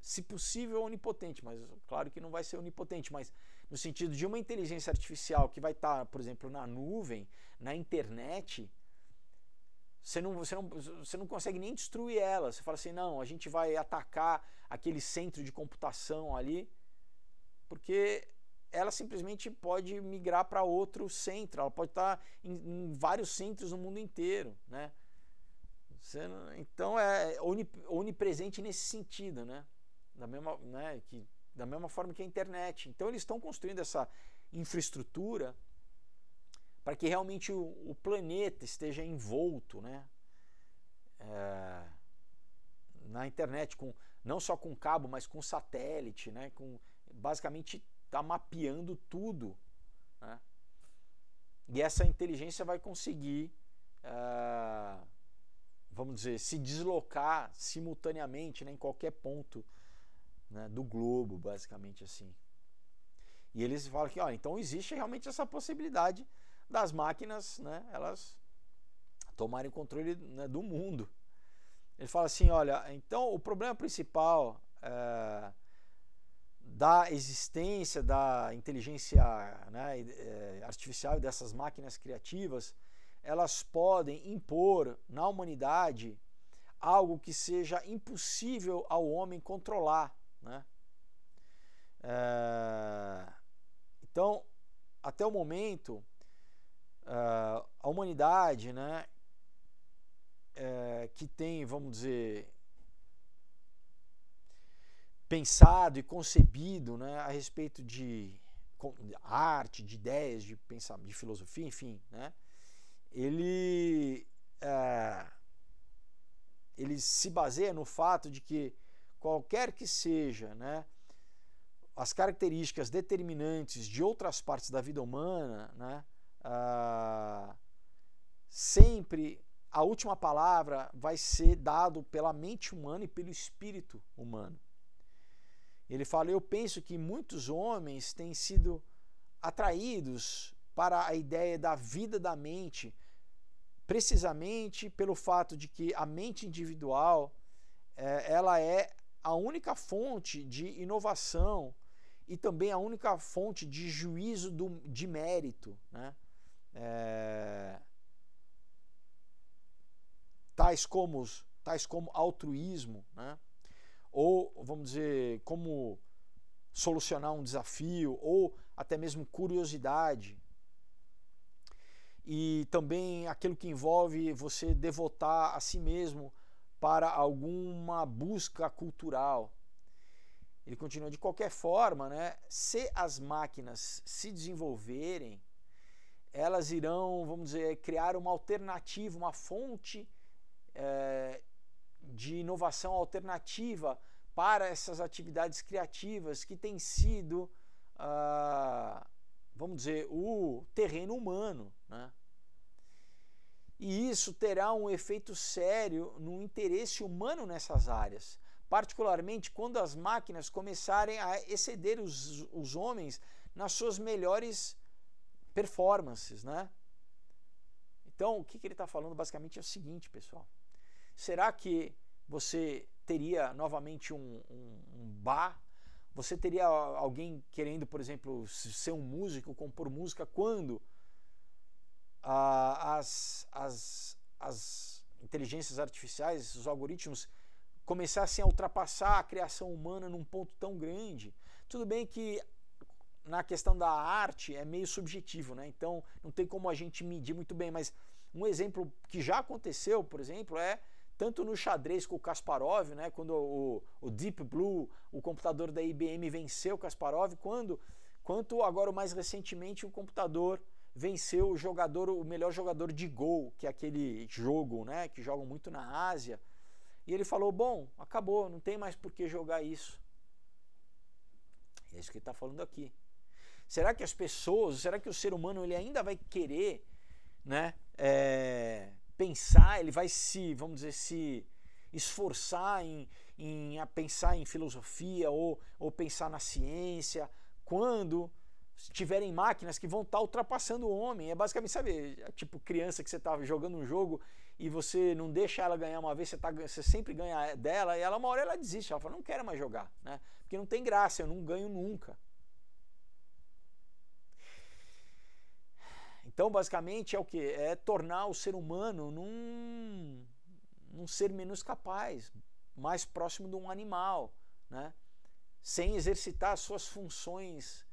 se possível, onipotente. Mas claro que não vai ser onipotente, mas no sentido de uma inteligência artificial que vai estar, por exemplo, na nuvem, na internet, você não consegue nem destruir ela. Você fala assim, não, a gente vai atacar aquele centro de computação ali, porque ela simplesmente pode migrar para outro centro, ela pode estar em vários centros no mundo inteiro, né? Então é onipresente nesse sentido, né? Da mesma forma que a internet. Então eles estão construindo essa infraestrutura para que realmente o planeta esteja envolto, né, na internet, não só com cabo, mas com satélite, né, basicamente está mapeando tudo, né? E essa inteligência vai conseguir, vamos dizer, se deslocar simultaneamente, né, em qualquer ponto, né, do globo, basicamente assim. E eles falam que, então existe realmente essa possibilidade das máquinas, né, elas tomarem controle, né, do mundo. Ele fala assim, olha, então o problema principal da existência da inteligência, né, artificial e dessas máquinas criativas, elas podem impor na humanidade algo que seja impossível ao homem controlar, né? Então, até o momento, a humanidade, né, que tem, vamos dizer, pensado e concebido, né, a respeito de arte, de ideias, de pensamento, de filosofia, enfim, né, ele se baseia no fato de que qualquer que seja, né, as características determinantes de outras partes da vida humana, né, sempre a última palavra vai ser dado pela mente humana e pelo espírito humano. Ele fala, eu penso que muitos homens têm sido atraídos para a ideia da vida da mente, precisamente pelo fato de que a mente individual ela é a única fonte de inovação e também a única fonte de juízo de mérito, né? Tais como altruísmo, né? Ou, vamos dizer, como solucionar um desafio, ou até mesmo curiosidade. E também aquilo que envolve você devotar a si mesmo para alguma busca cultural. Ele continua, de qualquer forma, né, se as máquinas se desenvolverem, elas irão, vamos dizer, criar uma alternativa, uma fonte de inovação alternativa para essas atividades criativas que têm sido, vamos dizer, o terreno humano, né? E isso terá um efeito sério no interesse humano nessas áreas, particularmente quando as máquinas começarem a exceder os homens nas suas melhores performances, né? Então, o que ele está falando basicamente é o seguinte, pessoal. Será que você teria novamente um bar? Você teria alguém querendo, por exemplo, ser um músico, compor música, quando as inteligências artificiais, os algoritmos, começassem a ultrapassar a criação humana num ponto tão grande? Tudo bem que na questão da arte é meio subjetivo, né? Então não tem como a gente medir muito bem, mas um exemplo que já aconteceu, por exemplo, tanto no xadrez com o Kasparov, né, quando o Deep Blue, o computador da IBM, venceu o Kasparov, quanto agora mais recentemente o computador venceu o melhor jogador de Go, que é aquele jogo, né, que jogam muito na Ásia. E ele falou, bom, acabou, não tem mais por que jogar isso. É isso que ele está falando aqui. Será que será que o ser humano ele ainda vai querer, né, pensar, ele vai vamos dizer, se esforçar em pensar em filosofia ou pensar na ciência, quando tiverem máquinas que vão estar ultrapassando o homem? É basicamente, sabe, tipo criança que você está jogando um jogo e você não deixa ela ganhar uma vez, você sempre ganha dela, e ela uma hora ela desiste, ela fala, não quero mais jogar, né? Porque não tem graça, eu não ganho nunca. Então, basicamente, é o quê? É tornar o ser humano num ser menos capaz, mais próximo de um animal, né? Sem exercitar as suas funções,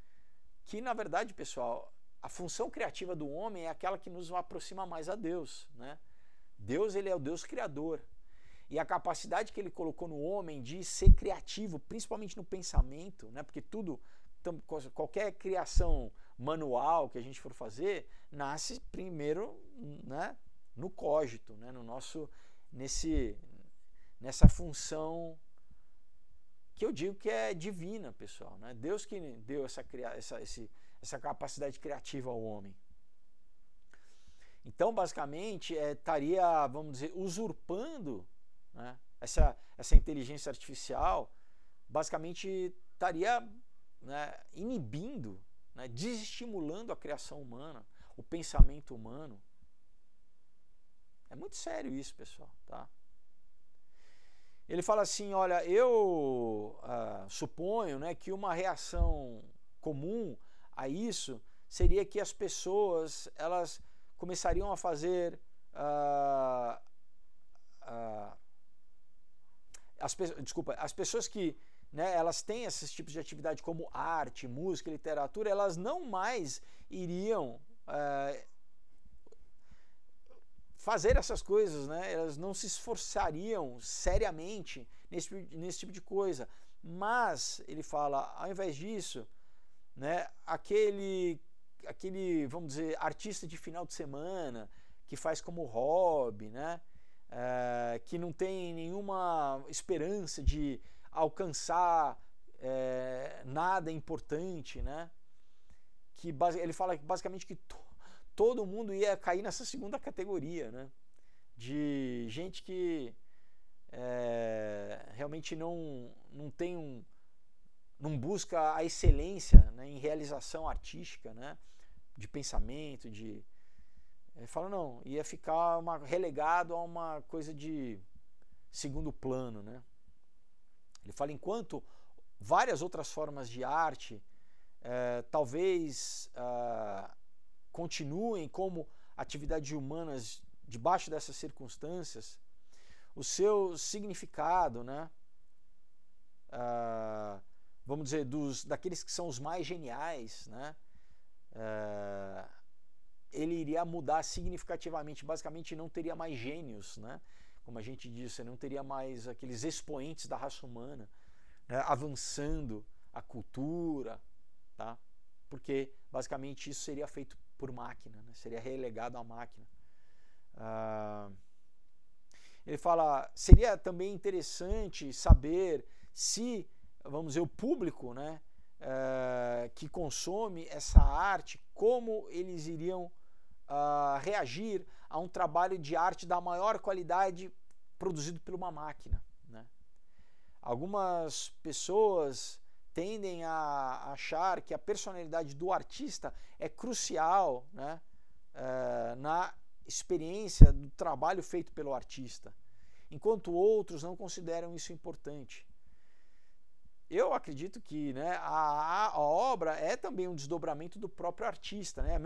que, na verdade, pessoal, a função criativa do homem é aquela que nos aproxima mais a Deus, né? Deus, ele é o Deus criador. E a capacidade que ele colocou no homem de ser criativo, principalmente no pensamento, né? Porque qualquer criação manual que a gente for fazer, nasce primeiro, né, no cogito, né, nessa função que eu digo que é divina, pessoal, né? Deus que deu essa capacidade criativa ao homem. Então, basicamente, estaria, vamos dizer, usurpando, né, essa inteligência artificial, basicamente estaria, né, inibindo, né, desestimulando a criação humana, o pensamento humano. É muito sério isso, pessoal, tá? Ele fala assim, olha, eu suponho, né, que uma reação comum a isso seria que as pessoas, elas começariam a fazer as pessoas que, né, elas têm esses tipos de atividade como arte, música, literatura, elas não mais iriam fazer essas coisas, né? Elas não se esforçariam seriamente nesse tipo de coisa. Mas, ele fala, ao invés disso, né, aquele, vamos dizer, artista de final de semana, que faz como hobby, né, que não tem nenhuma esperança de alcançar nada importante, né, ele fala basicamente que todo mundo ia cair nessa segunda categoria, né, de gente que realmente não tem não busca a excelência, né, em realização artística, né, de pensamento, fala não, ia ficar relegado a uma coisa de segundo plano, né? Ele fala, enquanto várias outras formas de arte talvez continuem como atividades humanas debaixo dessas circunstâncias, o seu significado, né, vamos dizer, daqueles que são os mais geniais, né, ele iria mudar significativamente. Basicamente não teria mais gênios, né, como a gente disse, não teria mais aqueles expoentes da raça humana, né, avançando a cultura, tá? Porque basicamente isso seria feito por máquina, né? Seria relegado à máquina. Ele fala, seria também interessante saber se, vamos dizer, o público, né, que consome essa arte, como eles iriam reagir a um trabalho de arte da maior qualidade produzido por uma máquina, né? Algumas pessoas tendem a achar que a personalidade do artista é crucial, né, na experiência do trabalho feito pelo artista, enquanto outros não consideram isso importante. Eu acredito que, né, a obra é também um desdobramento do próprio artista, né?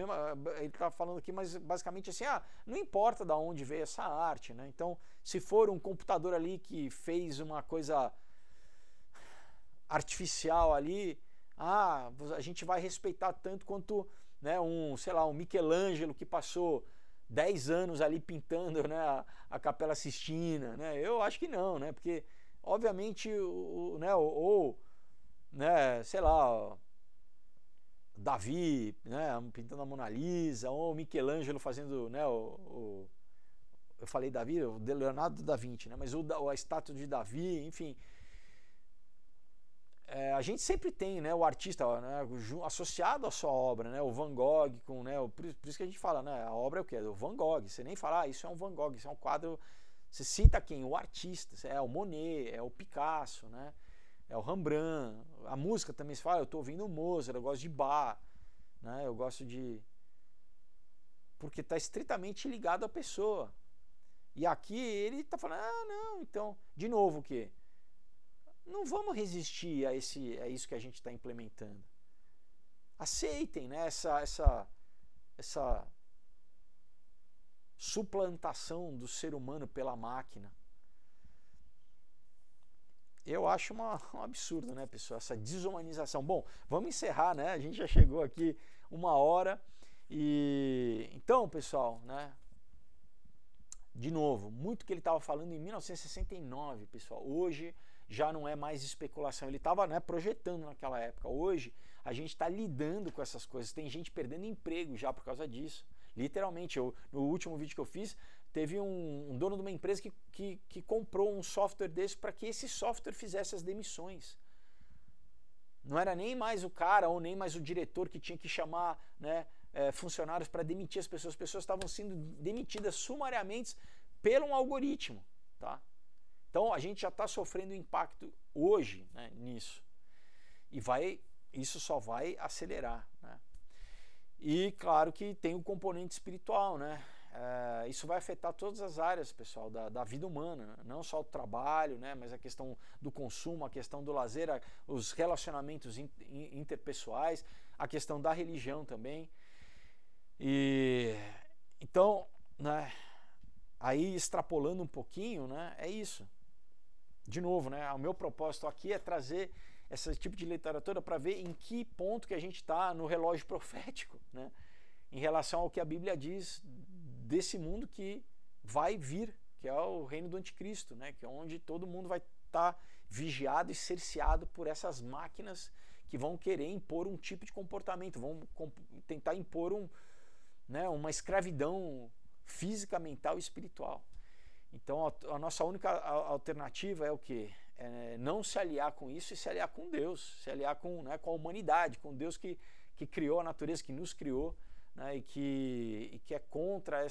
Ele está falando aqui, mas basicamente assim, não importa de onde veio essa arte, né? Então, se for um computador ali que fez uma coisa artificial ali, a gente vai respeitar tanto quanto, né, sei lá, um Michelangelo que passou 10 anos ali pintando, né, a Capela Sistina, né? Eu acho que não, né? Porque obviamente né, sei lá, Davi, né, pintando a Mona Lisa, ou Michelangelo fazendo, né, eu falei Davi, o Leonardo da Vinci, né, mas a estátua de Davi, enfim. A gente sempre tem, né, o artista, né, associado à sua obra, né, o Van Gogh, né, por isso que a gente fala, né, a obra é o quê? O Van Gogh. Você nem fala, isso é um Van Gogh, isso é um quadro. Você cita quem? O artista, é o Monet, é o Picasso, né, é o Rembrandt. A música também se fala, eu estou ouvindo Mozart, eu gosto de Bach, né, eu gosto de... Porque está estritamente ligado à pessoa. E aqui ele está falando, não, então, de novo o quê? Não vamos resistir a isso que a gente está implementando. Aceitem, né, essa suplantação do ser humano pela máquina. Eu acho um absurdo, né, pessoal, essa desumanização. Bom, vamos encerrar, né? A gente já chegou aqui 1h. E então, pessoal, né? De novo, muito que ele estava falando em 1969, pessoal. Hoje já não é mais especulação. Ele estava, né, projetando naquela época. Hoje a gente está lidando com essas coisas. Tem gente perdendo emprego já por causa disso. Literalmente, no último vídeo que eu fiz, teve um dono de uma empresa que comprou um software desse para que esse software fizesse as demissões. Não era nem mais o cara ou nem mais o diretor que tinha que chamar, né, funcionários para demitir as pessoas. As pessoas estavam sendo demitidas sumariamente pelo um algoritmo, tá? Então a gente já está sofrendo impacto hoje, né, nisso. E isso só vai acelerar, né? E claro que tem o componente espiritual, né? Isso vai afetar todas as áreas, pessoal, da vida humana, não só o trabalho, né, mas a questão do consumo, a questão do lazer, os relacionamentos interpessoais, a questão da religião também. E então, né, aí extrapolando um pouquinho, né, é isso. De novo, né, o meu propósito aqui é trazer esse tipo de literatura para ver em que ponto que a gente está no relógio profético, né, em relação ao que a Bíblia diz desse mundo que vai vir, que é o reino do anticristo, né, que é onde todo mundo vai estar vigiado e cerceado por essas máquinas que vão querer impor um tipo de comportamento, vão tentar impor uma escravidão física, mental e espiritual. Então a nossa única alternativa é o quê? É não se aliar com isso e se aliar com Deus, se aliar com a humanidade, com Deus que criou a natureza, que nos criou, né, e que é contra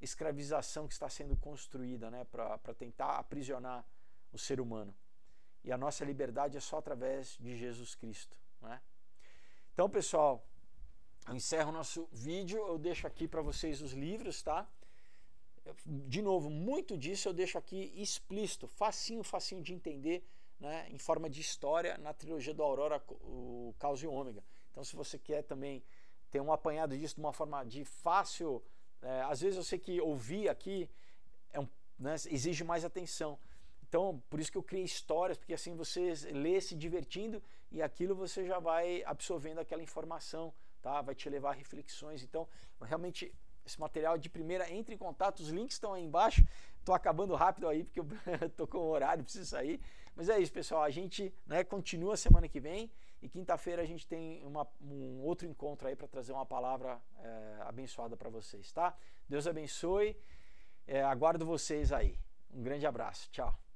escravização que está sendo construída, né, para tentar aprisionar o ser humano. E a nossa liberdade é só através de Jesus Cristo, né? Então, pessoal, eu encerro o nosso vídeo, eu deixo aqui para vocês os livros, tá? De novo, muito disso eu deixo aqui explícito, facinho de entender, né, em forma de história na trilogia do Aurora, o Caos e o Ômega. Então, se você quer também ter um apanhado disso de uma forma de fácil, às vezes eu sei que ouvir aqui né, exige mais atenção. Então, por isso que eu criei histórias, porque assim você lê se divertindo e aquilo você já vai absorvendo aquela informação, tá? Vai te levar a reflexões. Então, realmente, esse material de primeira, entre em contato, os links estão aí embaixo. Estou acabando rápido aí, porque eu estou com o horário, preciso sair. Mas é isso, pessoal. A gente, né, continua semana que vem e quinta-feira a gente tem um outro encontro aí para trazer uma palavra abençoada para vocês, tá? Deus abençoe. Aguardo vocês aí. Um grande abraço. Tchau.